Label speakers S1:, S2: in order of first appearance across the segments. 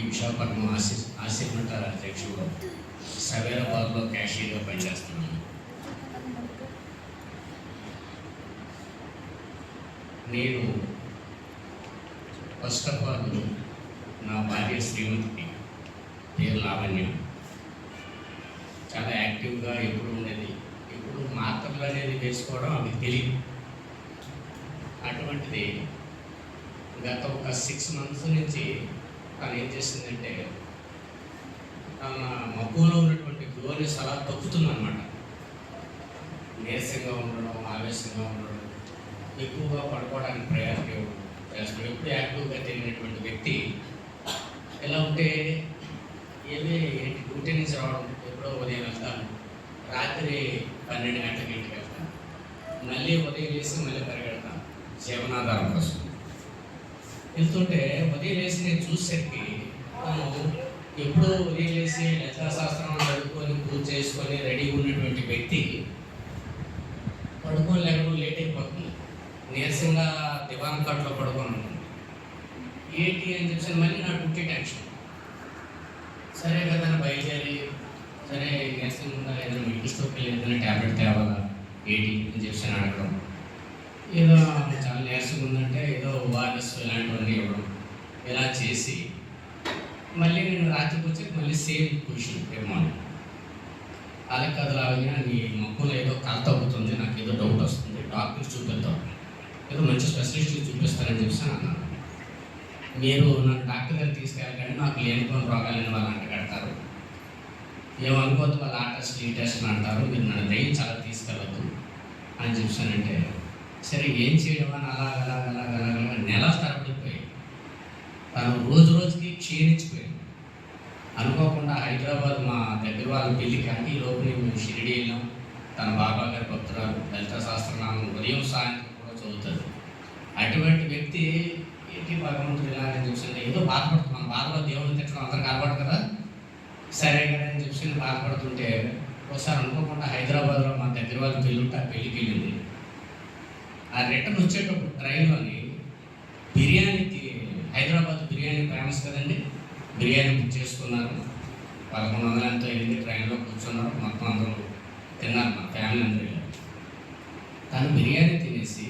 S1: విశాఖపట్నం ఆసిఫ్నగర్ అధ్యక్షుడు సవేరాబాద్లో క్యాషియర్గా పనిచేస్తున్నాను. నేను ఫస్ట్ ఆఫ్ ఆల్ నా భార్య శ్రీమతికి పేరు లావణ్య చాలా యాక్టివ్గా ఎప్పుడు ఉండేది. ఇప్పుడు మాత్రలు అనేది వేసుకోవడం అది తెలియదు. అటువంటిది గత ఒక 6 months నుంచి తను ఏం చేసిందంటే తన మక్కువలో ఉన్నటువంటి గ్లోనెస్ అలా తప్పుతుందన్నమాట. నీరసంగా ఉండడం, ఆవేశంగా ఉండడం, ఎక్కువగా పడుకోవడానికి ప్రయారిటీ చేస్తాడు. ఎప్పుడు యాక్టివ్గా తిరిగినటువంటి వ్యక్తి ఎలా ఉంటే డ్యూటీ నుంచి రావడం, ఎప్పుడో ఉదయం వెళ్తాను, రాత్రి 12 గంటలకి ఇంటికి వెళ్తాను, మళ్ళీ ఉదయం వేసి మళ్ళీ పరిగెడతాను జీవనాధారం కోసం. వెళ్తుంటే ఉదయం వేసి నేను చూసేసరికి తను ఎప్పుడో ఉదయం వేసి లలితాశాస్త్రం చదువుకొని పూజ చేసుకొని రెడీగా ఉన్నటువంటి వ్యక్తి పడుకొని లేకపోతే లేట్ అయిపోతుంది, నీరసంగా దివాన్ కట్లో పడుకొని ఉంటుంది. ఏంటి అని చెప్పి మళ్ళీ నా డ్యూటీ టెన్షన్. సరే కదా బయలుదేరి, సరే నీరసంగా ఉందా ఏదైనా మెడికల్ స్టోర్కి వెళ్ళి ఏదైనా ట్యాబ్లెట్ తేవాలా ఏంటి అని చెప్పి అడగడం. ఏదో చాలా నీరసంగా ఉందంటే ఏదో ఓఆర్ఎస్ ఇలాంటివన్నీ ఇవ్వడం. ఇలా చేసి మళ్ళీ నేను రాత్రికి వచ్చి మళ్ళీ సేమ్ పొజిషన్ ఏమన్నా అలా కాదు లాగా నీ మొక్కలో ఏదో కలత అవుతుంది, నాకు ఏదో డౌట్ వస్తుంది, డాక్టర్కి చూపిద్దాం, ఏదో మంచి స్పెషలిస్ట్కి చూపిస్తానని చెప్పి అన్నాను. మీరు నన్ను డాక్టర్ గారు తీసుకెళ్ళకండి, నాకు లేనిపోయిన రోగాలని వాళ్ళు అంటగడతారు, ఏమనుకోవద్దు, వాళ్ళు ఆ టెస్ట్ ఈ టెస్ట్ అంటారు, మీరు నన్ను దయ్యం చాలా తీసుకెళ్ళద్దు అని చెప్పానంటే సరే ఏం చేయడం అని అలాగ నెల తరబడిపోయి తను రోజుకి క్షీణించిపోయింది. అనుకోకుండా హైదరాబాద్ మా దగ్గర వాళ్ళ పెళ్ళికి అంటే ఈ లోపు మేము షిరిడి వెళ్ళాం. తన బాబా గారి భక్తురాలు లలిత సహస్రనామం ఉదయం సాయంత్రం కూడా చదువుతుంది. అటువంటి వ్యక్తి ఏంటి భగవంతుడు ఇలా అని చెప్పి ఏదో బాధపడుతున్నాం, బాధలో దేవుడిని తిట్టడం అందరికి అలవాటు కదా, సరే కదా అని చెప్పి బాధపడుతుంటే ఒకసారి అనుకోకుండా హైదరాబాద్లో మా దగ్గర వాళ్ళ పెళ్ళి ఉంటే ఆ పెళ్ళికి వెళ్ళింది. ఆ రిటర్న్ వచ్చేటప్పుడు ట్రైన్లోని బిర్యానీకి, హైదరాబాద్ బిర్యానీ ఫేమస్ కదండి, బిర్యానీ బుక్ చేసుకున్నారు. 1100 ఎంతో అయింది. ట్రైన్లో కూర్చున్నారు, మొత్తం అందరూ తిన్నారు, మా ఫ్యామిలీ అందరూ. తను బిర్యానీ తినేసి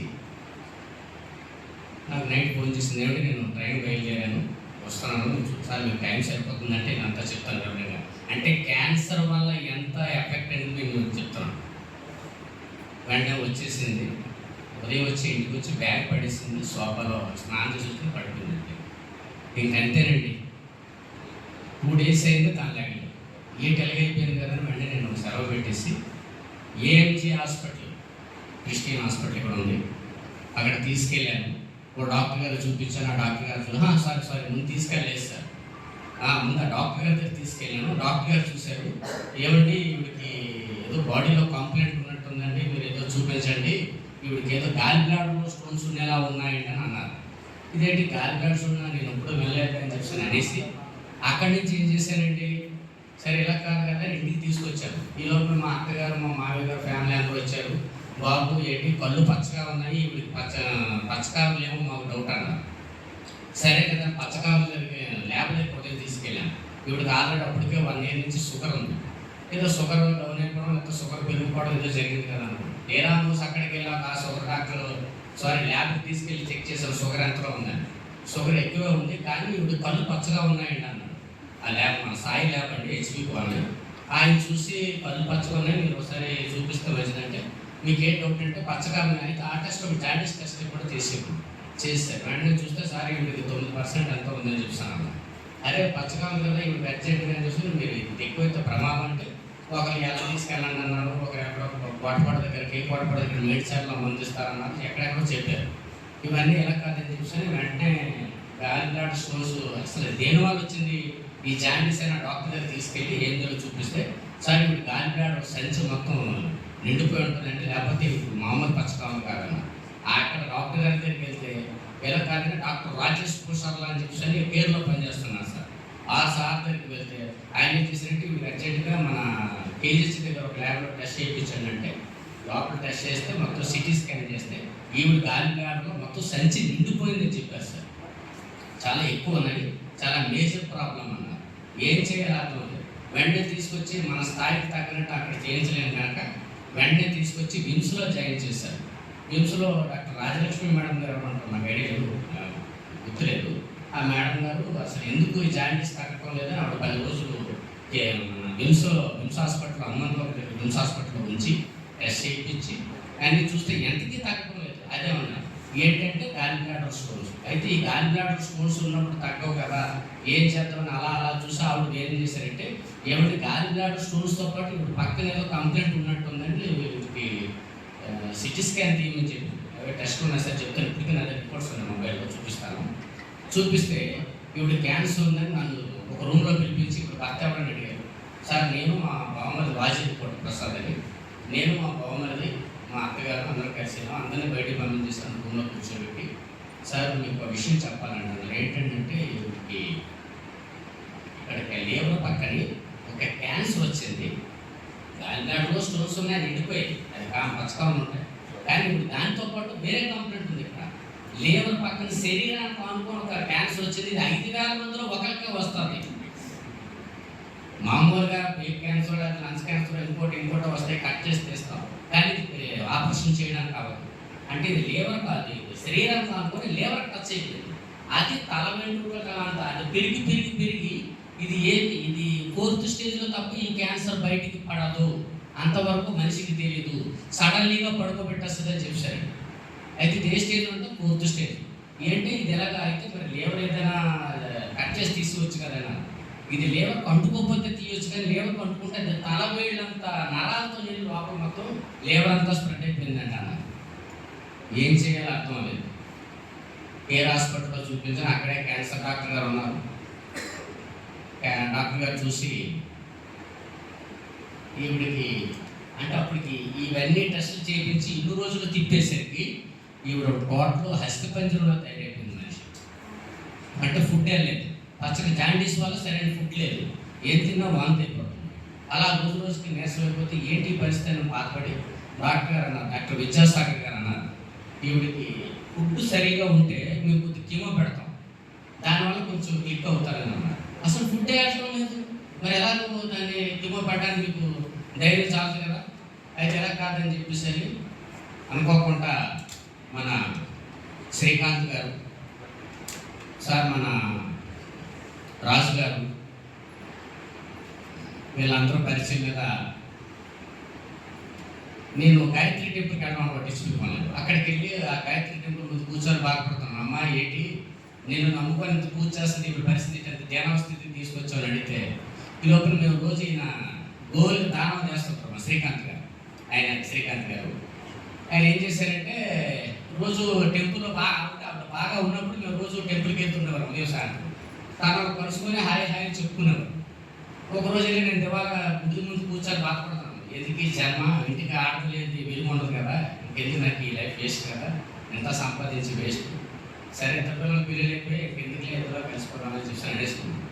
S1: నాకు నైట్ ఫోన్ చేసింది, ఏమిటి నేను ట్రైన్ బయలుదేరాను వస్తున్నాను, సార్ మీకు టైం సరిపోతుందంటే నేను అంతా చెప్తాను వివరంగా. అంటే క్యాన్సర్ వల్ల ఎంత ఎఫెక్ట్ అనేది మేము చెప్తున్నాను. వెంటనే వచ్చేసింది, ఉదయం వచ్చి ఇంటికి వచ్చి బ్యాగ్ పడేసింది, సోఫాలో స్నానం చేసుకుని పడిపోయిందండి. ఇంకంతేనండి. 2 days అయింది తన లేగలేదు. ఎలాగైపోయింది కదా అని వెంటనే నేను సెలవు పెట్టేసి ఏఎంజీ హాస్పిటల్, క్రిస్టియన్ హాస్పిటల్ కూడా ఉంది, అక్కడ తీసుకెళ్ళాను. ఓ డాక్టర్ గారు చూపించాను. ఆ డాక్టర్ గారు సారీ ముందు తీసుకెళ్ళలేదు సార్, ముందు ఆ డాక్టర్ గారి దగ్గర తీసుకెళ్ళాను. డాక్టర్ గారు చూశారు, ఏమండి ఈవిడికి ఏదో బాడీలో కంప్లైంట్ ఉన్నట్టుందండి, మీరు ఏదో చూపించండి, ఈవిడికి ఏదో గాల్ బ్లాడర్లో స్టోన్స్ ఉండేలా ఉన్నాయండి అని అన్నారు. ఇదేంటి గాల్ బ్లాడర్స్ ఉన్నా నేను ఎప్పుడు వెళ్ళలేదని చెప్పి అనేసి అక్కడి నుంచి ఏం చేశానండి, సరే ఇలా కాదు కదా ఇంటికి తీసుకొచ్చాను. ఈ లోపల మా అత్తగారు మా మామయ్య గారు ఫ్యామిలీ అందరూ వచ్చారు. బాబు ఏంటి కళ్ళు పచ్చగా ఉన్నాయి, ఈవిడికి పచ్చకాలు లేవు, మాకు డౌట్ అన్నారు. సరే కదా పచ్చకాలు ల్యాబ్లో ఉదయం తీసుకెళ్ళాను. ఈవిడికి ఆల్రెడీ అప్పటికే 1 year నుంచి షుగర్ ఉంది, ఏదో షుగర్ డౌన్ అయిపోవడం లేకపోతే షుగర్ పెరిగిపోవడం ఏదో జరిగింది కదా అన్నారు. ఏరా నువ్వు అక్కడికి వెళ్ళాక ఆ షుగర్ డాక్టర్ ల్యాబ్కి తీసుకెళ్ళి చెక్ చేశారు, షుగర్ ఎంతలో ఉందని. షుగర్ ఎక్కువ ఉంది, కానీ ఇప్పుడు కళ్ళు పచ్చగా ఉన్నాయండి అన్నాడు. ఆ ల్యాబ్ మన సాయి ల్యాబ్ అండి, హెచ్పీకి వాళ్ళు. ఆయన చూసి కళ్ళు పచ్చగా ఉన్నాయి, మీరు ఒకసారి చూపిస్తే వచ్చిందంటే మీకు ఏ డౌట్ అంటే పచ్చగా ఉన్నాయి. అయితే ఆ టెస్ట్ ఒక జాండీస్ టెస్ట్ కూడా చేసారు. వెంటనే చూస్తే సార్ ఇవిడికి 9% ఎంతో ఉందని చెప్తాను. అరే పచ్చగా ఉంది కదా ఇవి అర్జెంట్గా అని చూసి మీరు ఎక్కువైతే ప్రమాదం అంటే ఒకరు ఎలా తీసుకెళ్ళండి అన్నారు, ఒకరు ఎక్కడో కోటపాడ దగ్గరికి, కోటపాడ దగ్గర మేడ్చర్లో మందిస్తారన్నారు, ఎక్కడెక్కడో చెప్పారు. ఇవన్నీ ఎలా కాదని చెప్పి వెంటనే గాల్ బ్లాడర్ స్టోన్స్ అసలు దేనివల్ల వచ్చింది ఈ జాండీస్ అయినా డాక్టర్ దగ్గర తీసుకెళ్ళి ఏందో చూపిస్తే సార్ ఇప్పుడు గాల్ బ్లాడర్ సంచి మొత్తం నిండిపోయి ఉంటుందండి, లేకపోతే ఇప్పుడు మామూలు పచ్చకాలం కాదన్న. అక్కడ డాక్టర్ గారి దగ్గరికి వెళ్తే ఎలా కాదని డాక్టర్ రాజేష్ కుషర్లా అని చెప్పి పేరులో పనిచేస్తున్నారు సార్. ఆ సార్ దగ్గరికి వెళ్తే ఆయన ఏం చేసినట్టు వీళ్ళు అర్జెంటుగా మన కేజీసీ దగ్గర ఒక ల్యాబ్లో టెస్ట్ చేయించండి అంటే లోపల టెస్ట్ చేస్తే మొత్తం సిటీ స్కాన్ చేస్తే ఈవిడ గాలి బ్లాడర్లో మొత్తం సంచి నిండిపోయిందని చెప్పారు సార్. చాలా ఎక్కువ ఉన్నాయి, చాలా మేజర్ ప్రాబ్లం అన్నారు. ఏం చేయాలి అర్థం లేదు. వెంటనే తీసుకొచ్చి మన స్థాయికి తగ్గినట్టు అక్కడ చేయించలేము కనుక వెంటనే తీసుకొచ్చి విమ్స్లో జాయిన్ చేశారు. విమ్స్లో డాక్టర్ రాజలక్ష్మి మేడం గారు అంటారు, నాకు ఐడియా గుర్తులేదు. ఆ మేడం గారు అసలు ఎందుకు ఈ జాయింటీస్ తగ్గడం లేదని ఆవిడ 10 రోజులు విమ్స్ హాస్పిటల్ హనుమంతలో విమ్స్ హాస్పిటల్లో ఉంచి టెస్ట్ చేయించి అన్నీ చూస్తే ఎంతకీ తగ్గడం లేదు. అదే ఉన్నారు ఏంటంటే గాలి బ్లాడర్ స్టోన్స్. అయితే ఈ గాలి బ్లాడర్ స్టోన్స్ ఉన్నప్పుడు తగ్గవు కదా, ఏం చేద్దామని అలా చూసి ఆవిడ ఏం చేశారంటే ఏమంటే గాలి బ్లాడర్ స్టోన్స్తో పాటు ఇప్పుడు పక్కన ఏదో కంప్లైంట్ ఉన్నట్టుందని వీటికి సిటీ స్కాన్ తీయమని చెప్పి టెస్ట్ ఉన్నాయి సార్ చెప్తాను. ఇప్పటికీ నా దగ్గర రిపోర్ట్స్ ఉన్నాయి, మొబైల్లో చూపిస్తాను. చూపిస్తే ఇప్పుడు క్యాన్సర్ ఉందని నన్ను ఒక రూమ్లో పిలిపించి ఇప్పుడు భర్త ఎవరని అడిగారు. సార్ నేను మా బావమరిది వాజిరెడ్డి ప్రసాద్ అని, నేను మా బావమరిది మా అత్తగారు అందరూ కలిసినా అందరినీ బయటికి పంపించేసాను రూమ్లో కూర్చోబెట్టి. సార్ మీకు ఒక విషయం చెప్పాలంటున్నారు. ఏంటంటే ఇక్కడ లేబర్ పక్కని ఒక క్యాన్సర్ వచ్చింది, దాంట్లో స్టోన్స్ ఉన్నాయి, నిండిపోయాయి, అది పచ్చగా ఉంటాయి. కానీ ఇప్పుడు దాంతోపాటు వేరే కంప్లైంట్ ఉంది. ఇక్కడ లేబర్ పక్కన శరీరానికి అనుకుని ఒక క్యాన్సర్ వచ్చింది. ఇది 5,000 మందిలో ఒకరికే వస్తుంది. మామూలుగా బ్రెయిన్ క్యాన్సర్, లంగ్స్ క్యాన్సర్, ఇంకోటి వస్తే కట్ చేసి తీస్తాం, కానీ ఆపరేషన్ చేయడానికి కావాలి. అంటే ఇది లేబర్ కాదు, శరీరానికి అనుకుని లేబర్ టచ్ అయిపోయింది. అది తల వెంట్రుకల అంత అది పెరిగి ఇది 4th స్టేజ్లో తప్ప ఈ క్యాన్సర్ బయటికి పడదు, అంతవరకు మనిషికి తెలియదు, సడన్లీగా పడుకోబెట్టేస్తుందని చెప్పారు. అయితే ఇది ఏ స్టేజ్ అంటే 4th స్టేజ్. ఏంటి ఇది ఎలాగా అయితే మరి లేబర్ ఏదైనా కట్ చేసి తీసుకోవచ్చు కదైనా, ఇది లేబర్ అంటుకోకపోతే తీయొచ్చు, కానీ లేబర్ అంటుకుంటే అది తల వేళ్ళంత నరాలతో నీళ్ళు లోపల మొత్తం లేబర్ అంతా స్ప్రెడ్ అయిపోయిందంట అన్న. ఏం చేయాలో అర్థం అవ్వలేదు. కేర్ హాస్పిటల్లో చూపించాను, అక్కడే క్యాన్సర్ డాక్టర్ గారు ఉన్నారు. డాక్టర్ గారు చూసి ఈవిడికి అంటే అప్పటికి ఇవన్నీ టెస్టులు చేయించి 2 రోజులు తిప్పేసరికి ఈవిడ టోటల్ హస్తిపంజరంలో తయారైపోయింది మనిషి. అంటే ఫుడ్ లేదు, పచ్చగా జాండీస్ వల్ల సరైన ఫుడ్ లేదు, ఏం తిన్నా వాంతి అయిపోతుంది. అలా రోజుకి నీరసం అయిపోతే ఏంటి పరిస్థితి అని బాధపడి డాక్టర్ గారు అన్నారు, డాక్టర్ విద్యాసాగర్ గారు అన్నారు, ఈవిడికి ఫుడ్ సరిగా ఉంటే మేము కొద్దిగా కీమో పెడతాం, దానివల్ల కొంచెం క్లిక్ అవుతారని అన్నారు. అసలు ఫుడ్ వేయడం లేదు, మరి ఎలా నువ్వు దాన్ని కీమో పెట్టడానికి మీకు ధైర్యం చాలదు కదా. అయితే ఎలా కాదని చెప్పేసి అనుకోకుండా మన శ్రీకాంత్ గారు సార్, మన రాజు గారు, వీళ్ళందరూ పరిచయం మీద నేను గాయత్రి టెంపుల్కి వెళ్ళడం పట్టించుకున్నాను. అక్కడికి వెళ్ళి ఆ గాయత్రి టెంపుల్ ముందు కూర్చొని బాధపడుతున్నాను. అమ్మా ఏంటి నేను నమ్ముకొని పూజ చేస్తుంది, ఇప్పుడు పరిస్థితి ధ్యాన స్థితిని తీసుకొచ్చామని అడిగితే, ఈ లోపల మేము రోజు ఈయన గోవులకు దానం చేస్తుంటాం. శ్రీకాంత్ గారు ఆయన ఏం చేశారంటే రోజు టెంపుల్లో బాగా ఉన్నప్పుడు మేము రోజు టెంపుల్కి వెళ్తుండేవారు ఉదయం సాయంత్రం. తనకు కలుసుకొని హాయ్ చెప్పుకునేవారు. ఒకరోజు వెళ్ళి నేను దివాగా గుడి ముందు కూర్చొని బాధపడతాను, ఎందుకు ఈ జన్మ, ఇంటికి ఆడలేదు విలువ ఉండదు కదా, ఇంకెందుకు నాకు ఈ లైఫ్ వేస్ట్ కదా, ఎంత సంపాదించి వేస్ట్, సరే ఎంత పిల్లలు పిల్లలైపోయి ఇంకెందుకు లేదులో కలిసిపోవాలని చెప్పి అనేసుకున్నాను.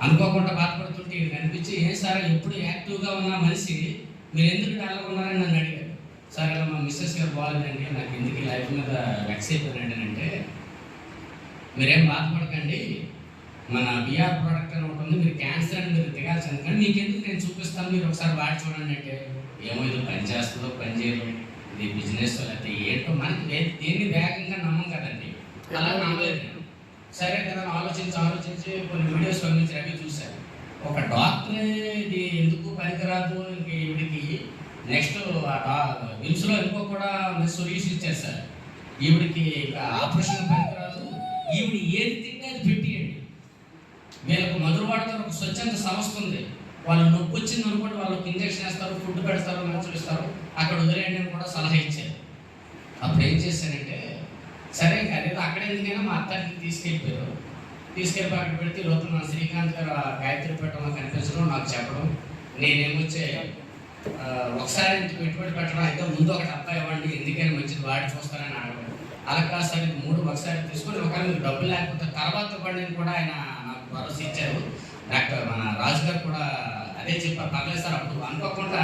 S1: అనుకోకుండా బాధపడుతుంటే ఇది కనిపించి, ఏం సార్ ఎప్పుడు యాక్టివ్గా ఉన్న మనిషి మీరు ఎందుకు డల్గా ఉన్నారని నన్ను అడిగారు. సార్ ఇలా మా మిస్సెస్ గారు బాగాలేదండి, నాకు ఎందుకు ఈ లైఫ్ మీద వెక్స్ అయిపోయినండి అంటే, మీరేం బాధపడకండి, మన బిఆర్ ప్రోడక్ట్ అని ఉంటుంది, మీరు క్యాన్సర్ అని మీరు దిగాల్సింది, కానీ మీకెందుకు నేను చూపిస్తాను, మీరు ఒకసారి వాడి చూడండి అంటే, ఏమో ఇది పని చేస్తుందో పని చేయదు, ఇది బిజినెస్ లేకపోతే ఏంటో మనకి దేన్ని వేగంగా నమ్మం కదండి, అలా నమ్మలేదు. సరే కదా ఆలోచించి కొన్ని వీడియోస్ పంపించి అవి చూశాను. ఒక డాక్టర్ ఇది ఎందుకు పనికిరాదు, ఇంక ఈవిడికి నెక్స్ట్ విమ్స్లో ఇంకో కూడా సొల్యూషన్ ఇచ్చారు సార్, ఈవిడికి ఆపరేషన్ పనికిరాదు, ఈవిడ ఏది తింటే అది పెట్టియండి. వీళ్ళకు మధురవాడతో ఒక స్వచ్ఛంద సంస్థ ఉంది, వాళ్ళు నొప్పి వచ్చింది అనుకోండి, వాళ్ళకి ఇంజక్షన్ వేస్తారు, ఫుడ్ పెడతారు, మంచులు ఇస్తారు, అక్కడ వదిలేయండి అని కూడా సలహా ఇచ్చారు. అప్పుడు ఏం చేశానంటే, సరే ఇంకా అదేదో అక్కడ ఎందుకైనా మా అత్తారికి తీసుకెళ్ళి అక్కడ పెడితే లోపల మన శ్రీకాంత్ గారు గాయత్రి పెట్టడంలో కనిపించడం, నాకు చెప్పడం, నేనేమొచ్చే ఒకసారి పెట్టుబడి పెట్టడం, అయితే ముందు ఒక డబ్బా ఇవ్వండి, ఎందుకైనా మంచిది వాడి చూస్తారని అడగడం. అలా కాదు సార్, ఇది 3 ఒకసారి తీసుకొని ఒకవేళ మీకు డబ్బులు లేకపోతే తర్వాత ఇవ్వండి కూడా ఆయన నాకు భరోసా ఇచ్చారు. డాక్టర్ మన రాజు గారు కూడా అదే చెప్పారు, పర్లేదు సార్. అప్పుడు అనుకోకుండా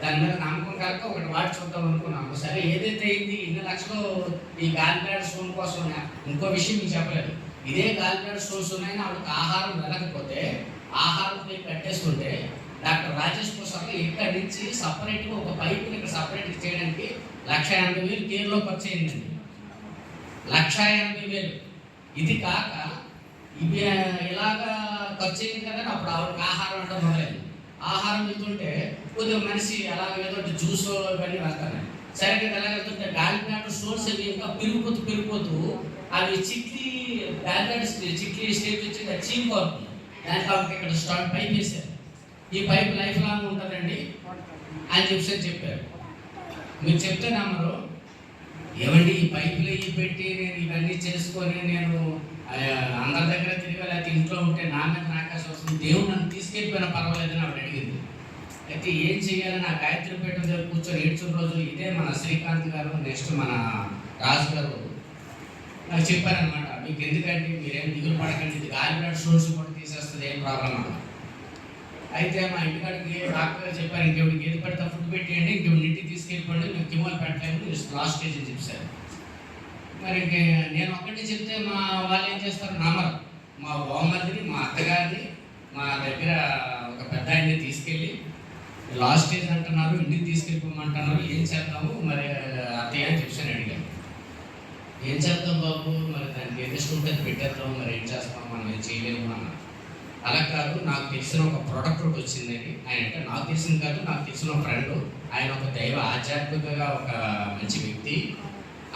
S1: దాని మీద నమ్మకం కాక ఒకటి వాడి చూద్దాం అనుకున్నాము. సరే ఏదైతే అయింది, 2 లక్షలు ఈ గాలి బ్లాడర్ స్టోన్ కోసం ఇంకో విషయం మీకు చెప్పలేదు, ఇదే గాలిబ్లాడర్ స్టోన్స్ ఉన్నాయని ఆవిడకి ఆహారం వెళ్ళకపోతే ఆహారం కట్టేసుకుంటే డాక్టర్ రాజేష్ ప్రసాద్ ఇక్కడి నుంచి సపరేట్గా ఒక పైపుని ఇక్కడ సపరేట్గా చేయడానికి 1,80,000 కేర్లో ఖర్చు అయిందండి. 1,80,000. ఇది కాక ఇవి ఇలాగా ఖర్చు అయింది కదా, అప్పుడు ఆవిడకి ఆహారం అంటే మొదలైంది. ఆహారం వెళ్తుంటే కొద్దిగా మనిషి అలాగ ఏదో జ్యూస్ ఇవన్నీ వెళ్తాయి. సరిగ్గా ఎలా వెళ్తుంటే గాలిబ్లాడర్ స్టోన్స్ అవి ఇంకా పెరిగిపోతూ అవి గాలిబ్లాడర్ స్టేజ్ వచ్చి చీలిపోతుంది. దానికి కాబట్టి ఇక్కడ స్టార్ట్ పైప్ వేశారు. ఈ పైప్ లైఫ్ లాంగ్ ఉంటుందండి అని చెప్పారు. మీరు చెప్తే నమ్మరు. ఏమండి ఈ పైపులు పెట్టి నేను ఇవన్నీ చేసుకొని నేను అందరి దగ్గర తిరిగి లేకపోతే ఇంట్లో ఉంటే నా మీద నాకాశం వస్తుంది, దేవుడు నన్ను తీసుకెళ్ళిపోయినా పర్వాలేదని ఆవిడ అడిగింది. అయితే ఏం చేయాలని నా గాయత్రిపేట దగ్గర కూర్చొని ఏడ్చిన రోజు ఇదే మన శ్రీకాంత్ గారు, నెక్స్ట్ మన రాజు గారు నాకు చెప్పారనమాట. మీకు ఎందుకంటే మీరేం దిగులు పడకండి, ఇది గాలిబ్లాడర్ స్టోన్స్ కూడా తీసేస్తుంది, ఏం ప్రాబ్లం అన్న. అయితే మా ఇంటికాడికి డాక్టర్ గారు చెప్పారు, ఇంకెవరికి ఏది పడితే ఫుడ్ పెట్టేయండి, ఇంకెవరి ఇంటికి తీసుకెళ్ళిపోండి, మేము కిమోలు పెట్టలేము, లాస్ట్ స్టేజ్ అని చెప్పారు. మరి నేను ఒక్కటి చెప్తే మా వాళ్ళు ఏం చేస్తారు, నమ్మరు. మా బావమరిదిని, మా అత్తగారిని, మా దగ్గర ఒక పెద్ద ఆయన్ని తీసుకెళ్ళి లాస్ట్ స్టేజ్ అంటున్నారు, ఇంటికి తీసుకెళ్ళిపోమంటున్నారు, ఏం చేద్దాము మరి అత్తయ్య అని చెప్పాను. అడిగాను, ఏం చేద్దాం బాబు, మరి దానికి ఏది ఇష్టం ఉంటుంది పెట్టేద్దాం, మరి ఏం చేస్తాం, మనం ఏం చేయలేము అన్న. అలా కాదు, నాకు తెలిసిన ఒక ప్రోడక్ట్ ఒకటి వచ్చిందని. ఆయన అంటే నాకు తెలిసింది కాదు, నాకు తెలిసిన ఒక ఫ్రెండ్, ఆయన ఒక దైవ ఆధ్యాత్మికంగా ఒక మంచి వ్యక్తి,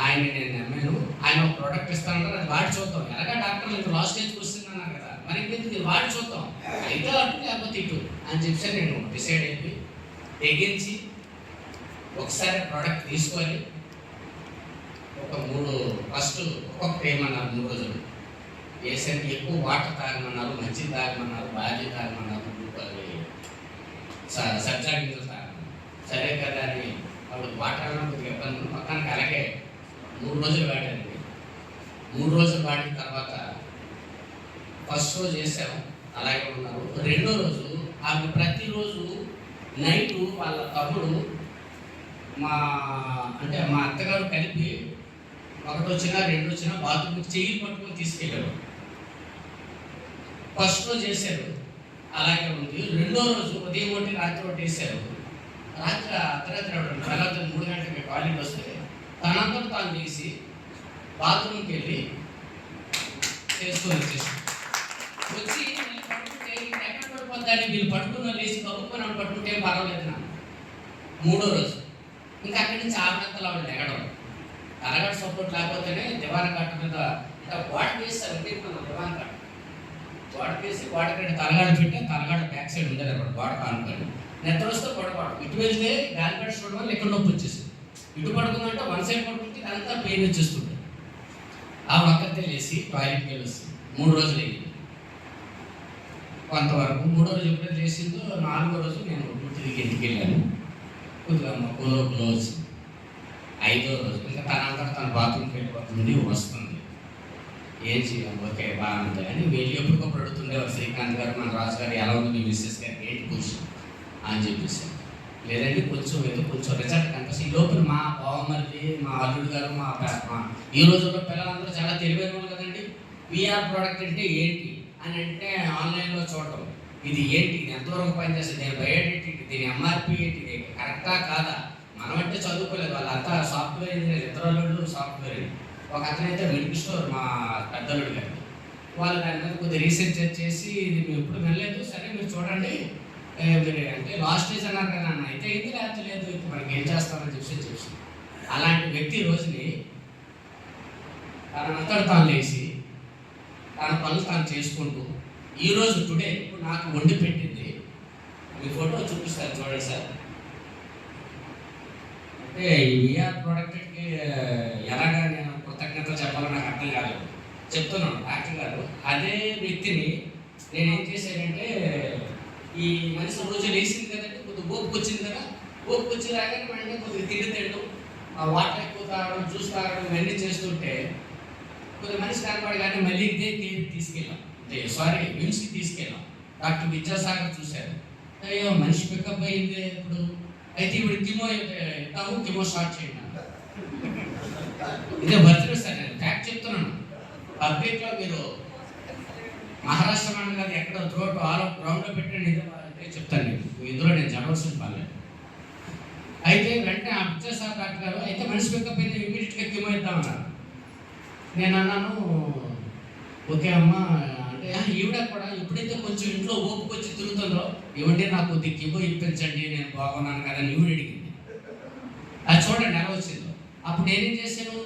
S1: ఆయన నేను నమ్మాను, ఆయన ఒక ప్రోడక్ట్ ఇస్తానంటారు, అది వాడి చూద్దాం. ఎలాగా డాక్టర్లు ఇంత లాస్ట్ స్టేజ్కి వస్తున్నాను కదా, మరి ఇంకెందుకు వాడి చూద్దాం, అయితే అటు లేకపోతే ఇటు అని చెప్పి నేను డిసైడ్ అయిపోయి తెగించి ఒకసారి ప్రోడక్ట్ తీసుకొని ఒక ఫస్ట్ ఒక్కొక్కటి ఏమన్నారు, 3 రోజులు వేసరికి ఎక్కువ వాటర్ తాగమన్నారు, మంచి తాగమన్నారు, బాజీ తాగమన్నారు, సబ్జా గింజలు తాగమన్నారు. సరే కదా అని అప్పుడు వాటర్ అన్న కొద్దిగా ఇబ్బంది, మొత్తానికి అలాగే 3 రోజులు వాడారండి. 3 రోజులు వాడిన తర్వాత ఫస్ట్ రోజు చేసాము, అలాగే ఉన్నారు. 2వ రోజు ఆమె ప్రతిరోజు నైటు వాళ్ళ తమ్ముడు మా అత్తగారు కలిపి 1 వచ్చినా 2 వచ్చినా బాత్రూమ్కి చెయ్యి పట్టుకొని తీసుకెళ్ళారు. ఫస్ట్ రోజు చేశారు, అలాగే ఉంది. 2వ రోజు ఉదయం 1 రాత్రి 1 వేశారు. రాత్రి అర్ధరాత్రి 3 గంటలకి టాయిలెట్ వస్తే తనంతా తాను చేసి బాత్రూమ్కి వెళ్ళి చేసుకొని వచ్చి పట్టుకుంటే ఎక్కడ పడిపోద్దని వీళ్ళు పట్టుకున్న లేచి కలుపుకొని పట్టుకుంటే పర్వాలేదు నా. 3వ రోజు ఇంకా అక్కడి నుంచి ఆవిడంతలు ఆవిడ ఎగడం, తలగడ సపోర్ట్ లేకపోతేనే దివాన కట్ట మీద ఇంకా గోడ వేస్తారు. దివాన కట్ట గోడ వేసి గోడకంటే తలగాడ పెట్టి తలగాడ బ్యాక్ సైడ్ ఉండేది అన్నమాట, గోడ కానుకొని నిద్ర వస్తే పడుకోవడం. ఇటు వెళ్తే గాలిబ్లాడర్ చూడడం వల్ల ఎక్కడ నొప్పి వచ్చేసింది, ఇటు పడుకుందంటే 1 సైడ్ పడుకుంటే అంతా పెయిన్ వచ్చేస్తుంది. ఆ ఒక్కతే లేచి టాయిలెట్కి వెళ్ళి వస్తుంది. 3 రోజులు అయ్యింది కొంతవరకు. 3వ రోజు ఎప్పుడైతే చేసిందో 4వ రోజు నేను డ్యూటీకి ఇంటికి వెళ్ళాను. కొద్దిగా మొక్కలో క్లోజ్. 5వ రోజు ఇంకా తన బాత్రూమ్కి వెళ్ళిపోతుంది, వస్తుంది. ఏం చేయాలి, ఓకే బాగుంది అని వెళ్ళి ఎప్పటికప్పుడు అడుగుతుండేవారు శ్రీకాంత్ గారు, మన రాజు గారు ఎలా ఉంది మీ మిస్సెస్ గారికి, ఏంటి పొజిషన్ అని చెప్పేసి. లేదంటే కొంచెం రిజల్ట్ కనిపిస్తుంది. ఈ లోపల మా బావమరిది, మా అల్లుడు గారు, ఈ రోజుల్లో పిల్లలందరూ చాలా తెలివైన వాళ్ళు కదండి. విఆర్ ప్రోడక్ట్ అంటే ఏంటి అని అంటే ఆన్లైన్లో చూడటం, ఇది ఏంటి, ఇది ఎంతవరకు పనిచేస్తుంది, దీని బయోడేట్, దీని ఎంఆర్పి ఏంటి, ఇది కరెక్టా కాదా. మనం అంటే చదువుకోలేదు, వాళ్ళంతా సాఫ్ట్వేర్ ఇంజనీర్, ఇతరులు సాఫ్ట్వేర్. ఒక అతనైతే మెడికల్ స్టోర్, మా పెద్దలుడు గారు. వాళ్ళు దాని మీద కొద్దిగా రీసెర్చ్ చేసి ఇది మేము ఎప్పుడు వినలేదు, సరే మీరు చూడండి మీరు అంటే లాస్ట్ స్టేజ్ అన్నారు కదా అన్న, అయితే ఇది లేకపోతే లేదు, ఇప్పుడు మనకి ఏం చేస్తామని చెప్పి అలాంటి వ్యక్తి రోజుని తనంతా తాను లేచి తన పనులు తాను చేసుకుంటూ ఈరోజు టుడే ఇప్పుడు నాకు వండి పెట్టింది. మీ ఫోటో చూపిస్తారు చూడండి సార్. అంటే ఈ విఆర్ ప్రోడక్ట్కి ఎలాగా నేను కృతజ్ఞతలు చెప్పాలో నాకు అర్థం కాలేదు. చెప్తున్నాను డాక్టర్ గారు, అదే వ్యక్తిని నేనేం చేశానంటే, ఈ మనిషి రోజు లేచింది కదంటే కొద్దిగా ఓపిక వచ్చింది కదా, ఓపిక వచ్చి రాగానే వెంటనే కొద్దిగా తిండి వాటర్ ఎక్కువ తాగడం, జ్యూస్ తాగడం ఇవన్నీ చేస్తుంటే కొద్దిగా మనిషి కనపడగానే మళ్ళీ ఇదే తీసుకెళ్ళాం, విమ్స్కి తీసుకెళ్ళాం. డాక్టర్ విద్యాసాగర్ చూశారు, అయ్యో మనిషి పికప్ అయింది ఇప్పుడు, అయితే ఇప్పుడు కిమో స్టార్ట్ చేయండి. ఇదే బర్త్డే సార్, నేను ఫ్యాక్ట్ చెప్తున్నాను. పబ్లిక్లో మీరు మహారాష్ట్ర మండలి కాదు ఎక్కడో త్రోట్ ఆల్ గ్రౌండ్లో పెట్టండి అంటే చెప్తాను నేను ఇందులో నేను జరగాల్సిన పర్లేదు. అయితే వెంటనే ఆ పిచ్చర్ డాక్టర్ గారు అయితే మనిషి పికప్ అయితే ఇమీడియట్గా కిమో ఇద్దామన్నారు. నేను అన్నాను ఓకే అమ్మా అంటే ఈవిడ కూడా ఎప్పుడైతే కొంచెం ఇంట్లో ఓపుకు వచ్చి తిరుగుతుందో ఇవ్వండి నాకు కొద్ది కిమో ఇప్పించండి నేను బాగున్నాను కదా అని ఈవిడ అడిగింది. అది చూడండి ఎలా వచ్చిందో. అప్పుడు నేనేం చేశాను,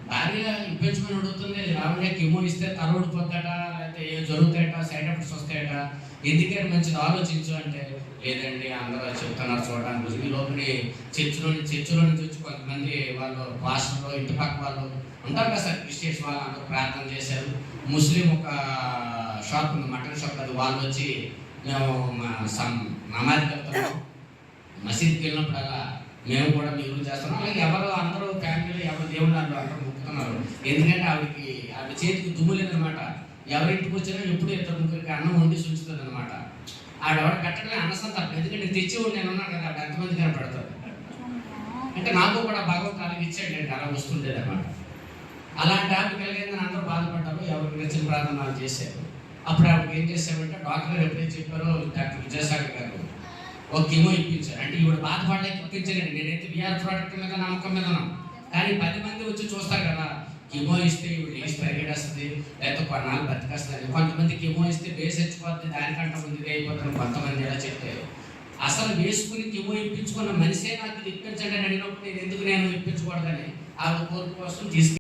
S1: భార్య ఇప్పించమని అడుగుతుంది, రావణ్య కిమో ఇస్తే తల ఊడిపోతాడ లేకపోతే ఏం జరుగుతాయట సైడ్ ఎఫెక్ట్స్ వస్తాయట ఎందుకని మంచిది ఆలోచించు అంటే లేదండి అందరూ చెప్తున్నారు చూడడానికి. ఈ లోపలి చర్చిలో నుంచి వచ్చి కొంతమంది వాళ్ళు పాస్టర్లు ఇంటి పక్క వాళ్ళు ఉంటారు కదా సార్ క్రిస్టియన్స్ వాళ్ళు అందరూ ప్రార్థన చేశారు. ముస్లిం ఒక షాప్ ఉంది మటన్ షాప్, అది వాళ్ళు వచ్చి మేము నమాజ్కి వెళ్తున్నాం మసీద్కి వెళ్ళినప్పుడల్లా మేము కూడా మీరు చేస్తున్నాం. అలాగే ఎవరు అందరూ ఫ్యామిలీలో ఎవరు దేవుళ్ళు అందరూ మొక్కుతున్నారు. ఎందుకంటే ఆవిడ చేతికి దుమ్ము లేదనమాట. ఎవరింటికి వచ్చినా ఎప్పుడు ఇద్దరు ముగ్గురికి అన్నం వండి ఉంచుతుంది అనమాట. ఆవిడ కట్టడమే అన్నసంతాపం. ఎందుకంటే తెచ్చేవాడు నేను ఉన్నాను కదా, ఆవిడ ఎంతమంది కనపడతారు అంటే నాకు కూడా భగవంతుడు అలాగే ఇచ్చాడు, అంటే అలా వస్తుండేది అనమాట. అలాంటి ఆవిడ కలిగిందని అందరూ బాధపడ్డారు, ఎవరికి నచ్చిన ప్రార్థనలు చేశారు. అప్పుడు ఆవిడకి ఏం చేశామంటే డాక్టర్ గారు ఎప్పుడైతే చెప్పారో డాక్టర్ విజయసాగర్ గారు ఒక కిమో ఇప్పించారు. అంటే ఈవిడ బాధపడలేక ఇప్పించారండి. నేనైతే విఆర్ ప్రోడక్ట్ మీద నమ్మకం మీద ఉన్నాను. కానీ 10 మంది వచ్చి చూస్తారు కదా, కిమో ఇస్తే ఈవిడ లేచి పరిగెడేస్తుంది లేకపోతే కొన్నాళ్ళు బతికేస్తుంది. కొంతమంది కిమో ఇస్తే బేస్ వచ్చిపోతుంది దానికంటే ముందుగా అయిపోతుంది కొంతమంది ఎలా చెప్తే. అసలు వేసుకుని కిమో ఇప్పించుకున్న మనిషే నాకు ఇప్పించండి అని అడిగినప్పుడు నేను ఎందుకు ఇప్పించకూడదని ఆవిడ కోరిక కోసం తీసుకు